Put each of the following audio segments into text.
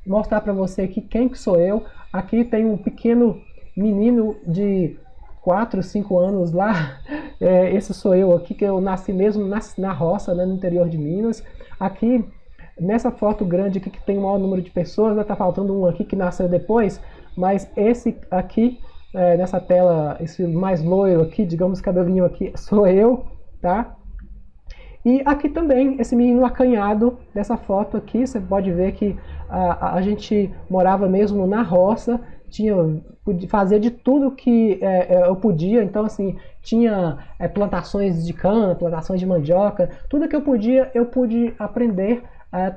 mostrar para você aqui quem que sou eu. Aqui tem um pequeno menino de 4, 5 anos lá. Esse sou eu aqui, que eu nasci mesmo na roça, né, no interior de Minas. Aqui, nessa foto grande aqui, que tem o maior número de pessoas, né, tá faltando um aqui que nasceu depois, mas esse aqui, nessa tela, esse mais loiro aqui, digamos, cabelinho aqui, sou eu, tá? E aqui também, esse menino acanhado, dessa foto aqui, você pode ver que a gente morava mesmo na roça, fazia de tudo que eu podia, então assim, tinha plantações de cana, plantações de mandioca, tudo que eu pude aprender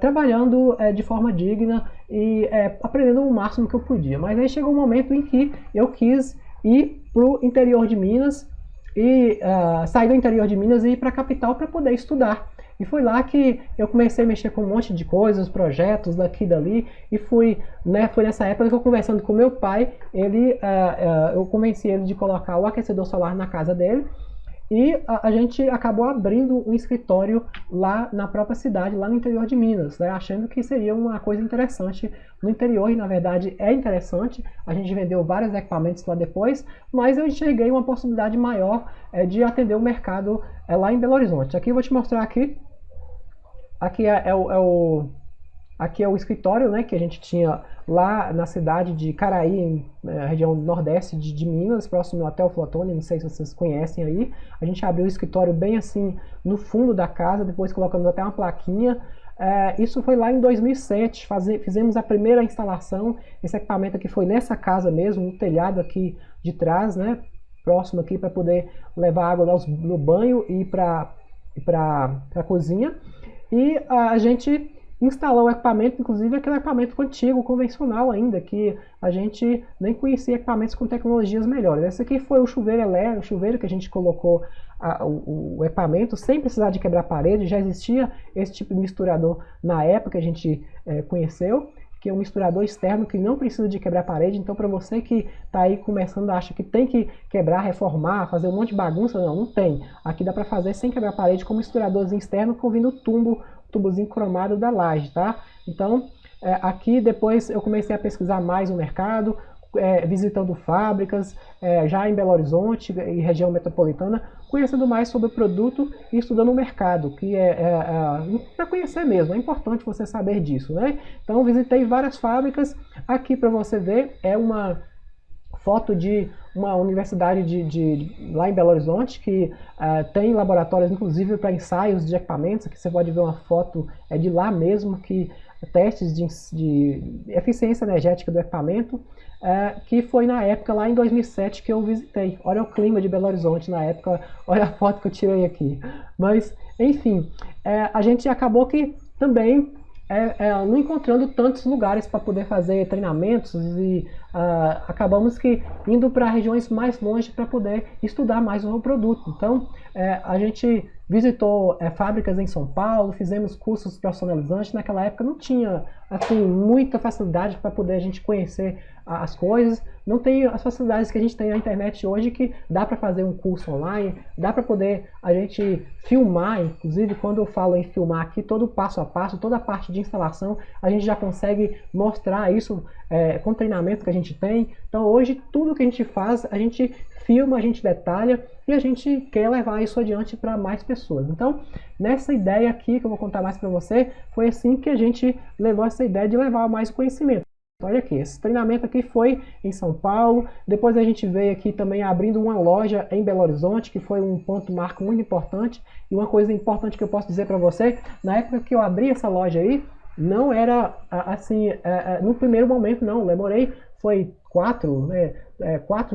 trabalhando de forma digna e aprendendo o máximo que eu podia. Mas aí chegou um momento em que eu quis ir para o interior de Minas, e sair do interior de Minas e ir para a capital para poder estudar. E foi lá que eu comecei a mexer com um monte de coisas, projetos daqui e dali, e foi nessa época que eu, conversando com meu pai, eu convenci ele de colocar o aquecedor solar na casa dele, e a gente acabou abrindo um escritório lá na própria cidade, lá no interior de Minas, né, achando que seria uma coisa interessante no interior, e na verdade é interessante. A gente vendeu vários equipamentos lá depois, mas eu enxerguei uma possibilidade maior de atender o mercado lá em Belo Horizonte. Aqui eu vou te mostrar aqui. Aqui aqui é o escritório, né, que a gente tinha lá na cidade de Caraí, região nordeste de Minas, próximo até o Flotone, não sei se vocês conhecem aí. A gente abriu o escritório bem assim no fundo da casa, depois colocamos até uma plaquinha. Isso foi lá em 2007, fizemos a primeira instalação. Esse equipamento aqui foi nessa casa mesmo, no telhado aqui de trás, né, próximo aqui, para poder levar água no banho e para a cozinha. E a gente instalou o equipamento, inclusive aquele equipamento antigo, convencional ainda, que a gente nem conhecia equipamentos com tecnologias melhores. Esse aqui foi o chuveiro elétrico, o chuveiro que a gente colocou o equipamento sem precisar de quebrar parede. Já existia esse tipo de misturador na época que a gente conheceu, que é um misturador externo que não precisa de quebrar parede. Então, para você que está aí começando, acha que tem que quebrar, reformar, fazer um monte de bagunça, não tem. Aqui dá para fazer sem quebrar parede com um misturadorzinho externo, convindo o tubozinho cromado da laje, tá? Então, aqui depois eu comecei a pesquisar mais o mercado, visitando fábricas, já em Belo Horizonte e região metropolitana, conhecendo mais sobre o produto e estudando o mercado, que para conhecer mesmo, é importante você saber disso, né? Então, visitei várias fábricas. Aqui para você ver é uma foto de uma universidade lá em Belo Horizonte, que tem laboratórios inclusive para ensaios de equipamentos. Aqui você pode ver uma foto de lá mesmo, que testes de eficiência energética do equipamento, que foi na época, lá em 2007, que eu visitei. Olha o clima de Belo Horizonte na época, olha a foto que eu tirei aqui. Mas, enfim, a gente acabou que também não encontrando tantos lugares para poder fazer treinamentos, e acabamos que indo para regiões mais longe para poder estudar mais o produto. Então, a gente visitou fábricas em São Paulo, fizemos cursos profissionalizantes. Naquela época não tinha assim muita facilidade para poder a gente conhecer as coisas. Não tem as facilidades que a gente tem na internet hoje, que dá para fazer um curso online, dá para poder a gente filmar. Inclusive, quando eu falo em filmar aqui, todo o passo a passo, toda a parte de instalação, a gente já consegue mostrar isso com o treinamento que a gente tem. Então hoje tudo que a gente faz, a gente filma, a gente detalha, e a gente quer levar isso adiante para mais pessoas. Então, nessa ideia aqui que eu vou contar mais para você, foi assim que a gente levou essa ideia de levar mais conhecimento. Olha aqui, esse treinamento aqui foi em São Paulo. Depois a gente veio aqui também abrindo uma loja em Belo Horizonte, que foi um ponto marco muito importante. E uma coisa importante que eu posso dizer para você, na época que eu abri essa loja aí, não era assim, no primeiro momento não, demorei, foi 4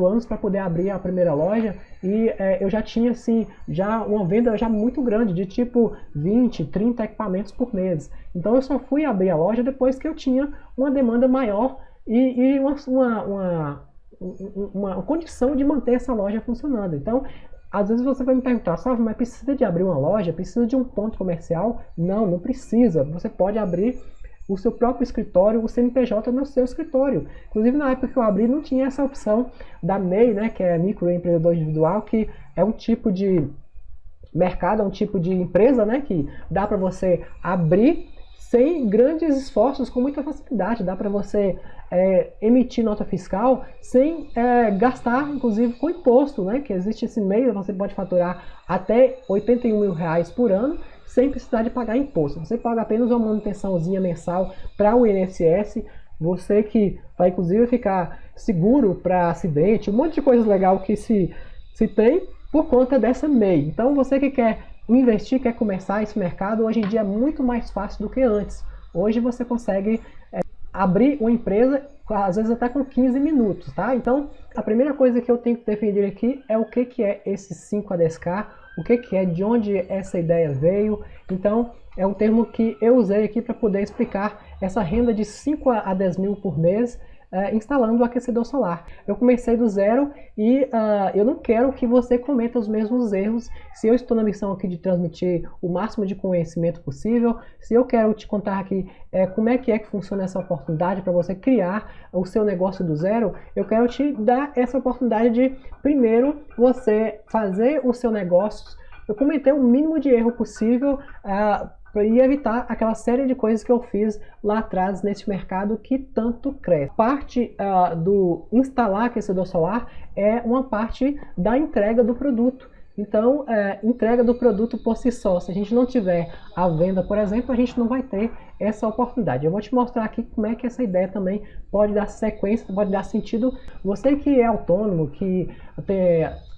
anos para poder abrir a primeira loja, e eu já tinha assim, já uma venda já muito grande, de tipo 20, 30 equipamentos por mês. Então eu só fui abrir a loja depois que eu tinha uma demanda maior e uma condição de manter essa loja funcionando. Então, às vezes você vai me perguntar, Salve, mas precisa de abrir uma loja? Precisa de um ponto comercial? Não, não precisa. Você pode abrir o seu próprio escritório, o CNPJ no seu escritório. Inclusive, na época que eu abri, não tinha essa opção da MEI, né, que é microempreendedor individual, que é um tipo de mercado, é um tipo de empresa, né, que dá para você abrir sem grandes esforços, com muita facilidade. Dá para você emitir nota fiscal sem gastar, inclusive, com imposto, né? Que existe esse meio, você pode faturar até R$ 81.000 por ano, sem precisar de pagar imposto. Você paga apenas uma manutençãozinha mensal para o INSS, você que vai, inclusive, ficar seguro para acidente, um monte de coisas legais que se tem por conta dessa MEI. Então, você que quer investir, quer começar esse mercado, hoje em dia é muito mais fácil do que antes. Hoje você consegue abrir uma empresa, às vezes até com 15 minutos, tá? Então, a primeira coisa que eu tenho que definir aqui é o que é esse 5 a 10K, o que é, de onde essa ideia veio. Então, é um termo que eu usei aqui para poder explicar essa renda de 5 a 10 mil por mês, instalando o aquecedor solar. Eu comecei do zero e eu não quero que você cometa os mesmos erros. Se eu estou na missão aqui de transmitir o máximo de conhecimento possível, se eu quero te contar aqui como é que funciona essa oportunidade para você criar o seu negócio do zero, eu quero te dar essa oportunidade de, primeiro, você fazer o seu negócio, eu cometer o mínimo de erro possível, e evitar aquela série de coisas que eu fiz lá atrás nesse mercado que tanto cresce. Parte do instalar aquecedor solar é uma parte da entrega do produto. Então, entrega do produto por si só. Se a gente não tiver a venda, por exemplo, a gente não vai ter essa oportunidade. Eu vou te mostrar aqui como é que essa ideia também pode dar sequência, pode dar sentido. Você que é autônomo, que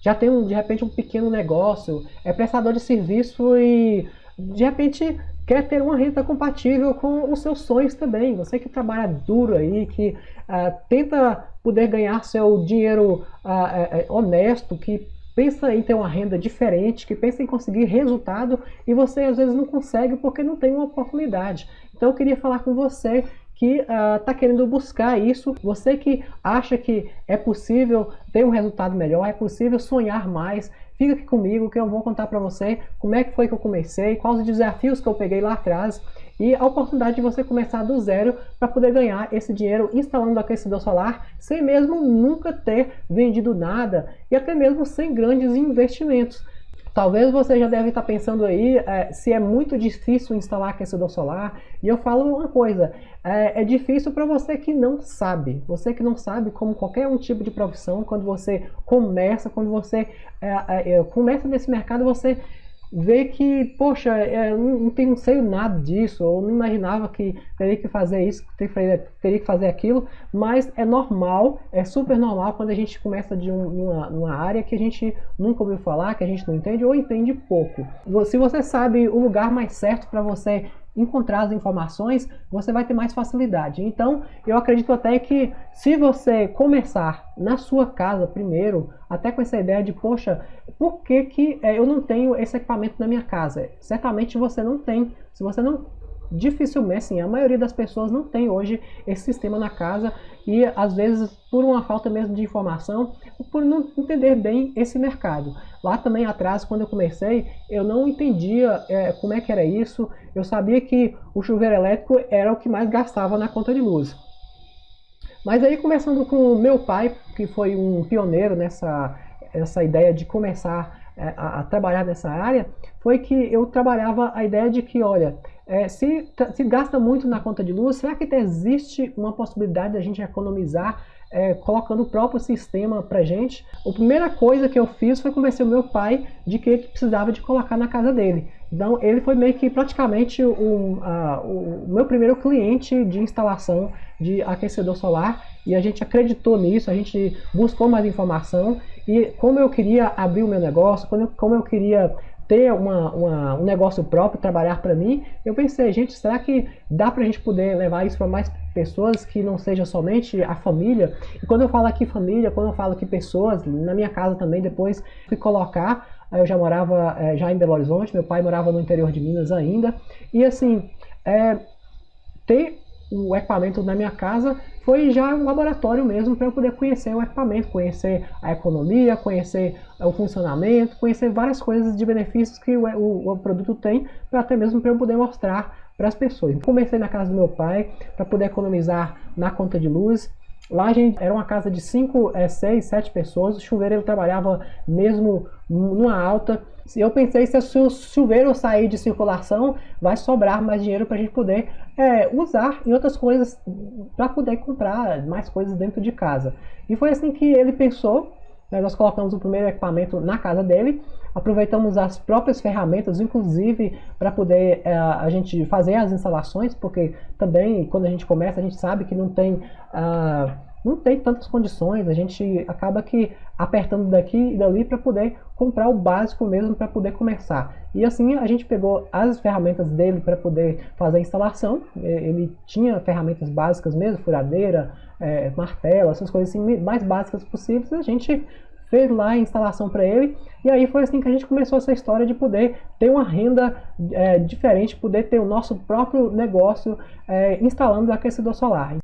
já tem de repente um pequeno negócio, é prestador de serviço e de repente quer ter uma renda compatível com os seus sonhos também. Você que trabalha duro aí, que tenta poder ganhar seu dinheiro honesto, que pensa em ter uma renda diferente, que pensa em conseguir resultado e você às vezes não consegue porque não tem uma oportunidade. Então eu queria falar com você que está querendo buscar isso, você que acha que é possível ter um resultado melhor, é possível sonhar mais, fica aqui comigo que eu vou contar para você como é que foi que eu comecei, quais os desafios que eu peguei lá atrás e a oportunidade de você começar do zero para poder ganhar esse dinheiro instalando o aquecedor solar sem mesmo nunca ter vendido nada e até mesmo sem grandes investimentos. Talvez você já deve estar pensando aí se é muito difícil instalar aquecedor solar. E eu falo uma coisa, é difícil para você que não sabe. Você que não sabe, como qualquer um tipo de profissão, quando você começa, começa nesse mercado, você vê que, poxa, não sei nada disso, ou não imaginava que teria que fazer isso, teria que fazer aquilo, mas é normal, é super normal quando a gente começa de uma área que a gente nunca ouviu falar, que a gente não entende ou entende pouco. Se você sabe o lugar mais certo para você encontrar as informações, você vai ter mais facilidade. Então, eu acredito até que se você começar na sua casa primeiro, até com essa ideia de, poxa, por que eu não tenho esse equipamento na minha casa? Certamente você não tem. Se você não, dificilmente, assim, a maioria das pessoas não tem hoje esse sistema na casa e às vezes por uma falta mesmo de informação, por não entender bem esse mercado. Lá também atrás, quando eu comecei, eu não entendia como é que era isso. Eu sabia que o chuveiro elétrico era o que mais gastava na conta de luz. Mas aí, começando com o meu pai, que foi um pioneiro essa ideia de começar a trabalhar nessa área, foi que eu trabalhava a ideia de que, olha, se gasta muito na conta de luz, será que existe uma possibilidade da gente economizar colocando o próprio sistema pra gente? A primeira coisa que eu fiz foi convencer o meu pai de que ele precisava de colocar na casa dele. Então ele foi meio que praticamente o meu primeiro cliente de instalação de aquecedor solar e a gente acreditou nisso, a gente buscou mais informação e como eu queria abrir o meu negócio, como eu queria ter um negócio próprio, trabalhar para mim, eu pensei, gente, será que dá para a gente poder levar isso para mais pessoas que não seja somente a família? E quando eu falo aqui família, quando eu falo aqui pessoas, na minha casa também, depois fui colocar, eu já morava já em Belo Horizonte, meu pai morava no interior de Minas ainda, e assim, ter o equipamento na minha casa foi já um laboratório mesmo para eu poder conhecer o equipamento, conhecer a economia, conhecer o funcionamento, conhecer várias coisas de benefícios que o produto tem, para até mesmo para eu poder mostrar para as pessoas. Comecei na casa do meu pai para poder economizar na conta de luz. Lá a gente era uma casa de 5, 6, 7 pessoas, o chuveiro ele trabalhava mesmo numa alta, Eu pensei, se o chuveiro sair de circulação, vai sobrar mais dinheiro para a gente poder usar em outras coisas, para poder comprar mais coisas dentro de casa. E foi assim que ele pensou, né? Nós colocamos o primeiro equipamento na casa dele, aproveitamos as próprias ferramentas, inclusive para poder a gente fazer as instalações, porque também quando a gente começa, a gente sabe que não tem... não tem tantas condições, a gente acaba que apertando daqui e dali para poder comprar o básico mesmo para poder começar. E assim a gente pegou as ferramentas dele para poder fazer a instalação. Ele tinha ferramentas básicas mesmo, furadeira, martelo, essas coisas assim, mais básicas possíveis. A gente fez lá a instalação para ele, e aí foi assim que a gente começou essa história de poder ter uma renda diferente, poder ter o nosso próprio negócio instalando o aquecedor solar.